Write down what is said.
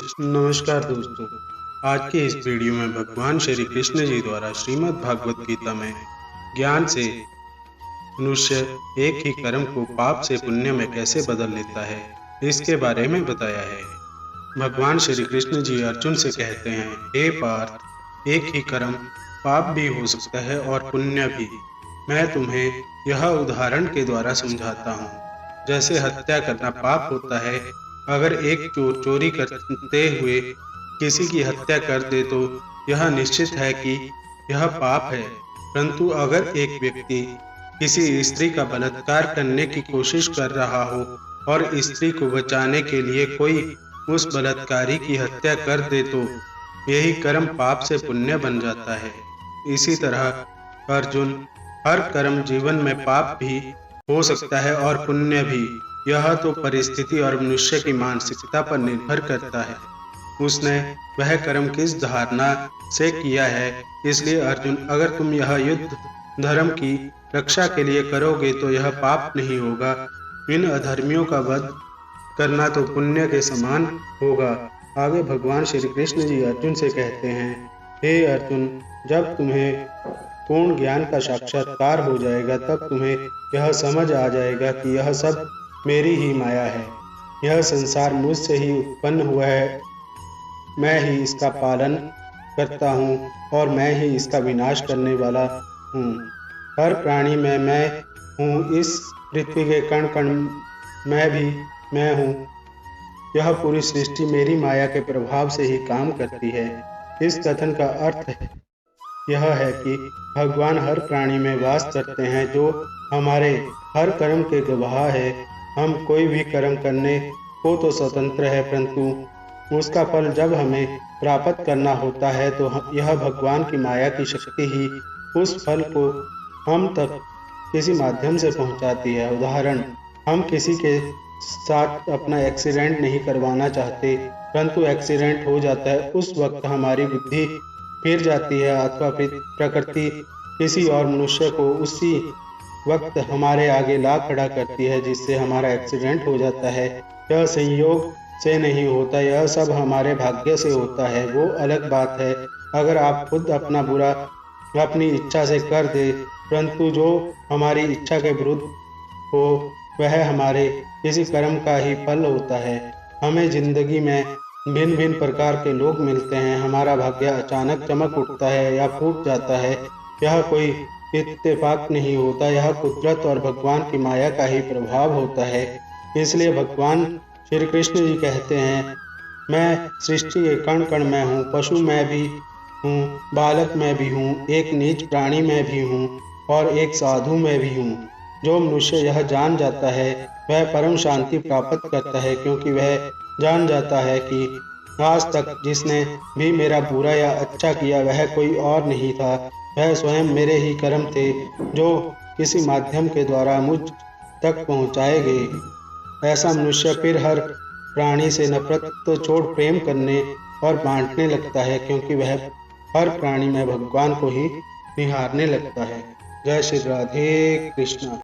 नमस्कार दोस्तों। आज की इस वीडियो में भगवान श्री कृष्ण जी द्वारा श्रीमद् भागवत गीता में ज्ञान से मनुष्य एक ही कर्म को पाप से पुण्य में कैसे बदल लेता है, इसके बारे में बताया है। भगवान श्री कृष्ण जी अर्जुन से कहते हैं, हे पार्थ, एक ही कर्म पाप भी हो सकता है और पुण्य भी। मैं तुम्हें यह उदाहरण के द्वारा समझाता हूँ। जैसे हत्या करना पाप होता है, अगर एक चोर चोरी करते हुए किसी की हत्या कर दे तो यह निश्चित है कि यह पाप है। परंतु अगर एक व्यक्ति किसी स्त्री का बलात्कार करने की कोशिश कर रहा हो और स्त्री को बचाने के लिए कोई उस बलात्कारी की हत्या कर दे तो यही कर्म पाप से पुण्य बन जाता है। इसी तरह अर्जुन, हर कर्म जीवन में पाप भी हो सकता है और पुण्य भी। यह तो परिस्थिति और मनुष्य की मानसिकता पर निर्भर करता है, उसने वह कर्म किस धारणा से किया है। इसलिए अर्जुन, अगर तुम यह युद्ध धर्म की रक्षा के लिए करोगे तो यह पाप नहीं होगा। इन अधर्मियों का वध करना तो पुण्य के समान होगा। आगे भगवान श्री कृष्ण जी अर्जुन से कहते हैं, हे अर्जुन, जब तुम्हें पूर्ण ज्ञान का साक्षात्कार हो जाएगा तब तुम्हें यह समझ आ जाएगा कि यह सब मेरी ही माया है। यह संसार मुझसे ही उत्पन्न हुआ है, मैं ही इसका पालन करता हूँ और मैं ही इसका विनाश करने वाला हूँ। हर प्राणी में मैं हूँ, इस पृथ्वी के कण कण में भी मैं हूँ। यह पूरी सृष्टि मेरी माया के प्रभाव से ही काम करती है। इस कथन का अर्थ यह है कि भगवान हर प्राणी में वास करते हैं, जो हमारे हर कर्म के गवाह है। हम कोई भी कर्म करने को तो स्वतंत्र है, परंतु उसका फल जब हमें प्राप्त करना होता है तो यह भगवान की माया की शक्ति ही उस फल को हम तक किसी माध्यम से पहुंचाती है। उदाहरण, हम किसी के साथ अपना एक्सीडेंट नहीं करवाना चाहते, परंतु एक्सीडेंट हो जाता है। उस वक्त हमारी बुद्धि फिर जाती है अथवा प्रकृति किसी और मनुष्य को उसी वक्त हमारे आगे ला खड़ा करती है, जिससे हमारा एक्सीडेंट हो जाता है। यह संयोग से नहीं होता, यह सब हमारे भाग्य से होता है। वो अलग बात है अगर आप खुद अपना बुरा अपनी इच्छा से कर दे, परंतु जो हमारी इच्छा के विरुद्ध हो वह हमारे किसी कर्म का ही फल होता है। हमें जिंदगी में भिन्न भिन्न प्रकार के लोग मिलते हैं। हमारा भाग्य अचानक चमक उठता है या फूट जाता है। यह कोई इत्तेफाक नहीं होता, यह कुदरत और भगवान की माया का ही प्रभाव होता है। इसलिए भगवान श्री कृष्ण जी कहते हैं, मैं सृष्टि के कण कण में हूँ, पशु में भी हूँ, बालक में भी हूँ, एक नीच प्राणी में भी हूँ और एक साधु में भी हूँ। जो मनुष्य यह जान जाता है वह परम शांति प्राप्त करता है, क्योंकि वह जान जाता है कि आज तक जिसने भी मेरा बुरा या अच्छा किया वह कोई और नहीं था, वह स्वयं मेरे ही कर्म थे जो किसी माध्यम के द्वारा मुझ तक पहुँचाए गए। ऐसा मनुष्य फिर हर प्राणी से नफरत तो छोड़ प्रेम करने और बांटने लगता है, क्योंकि वह हर प्राणी में भगवान को ही निहारने लगता है। जय श्री राधे कृष्ण।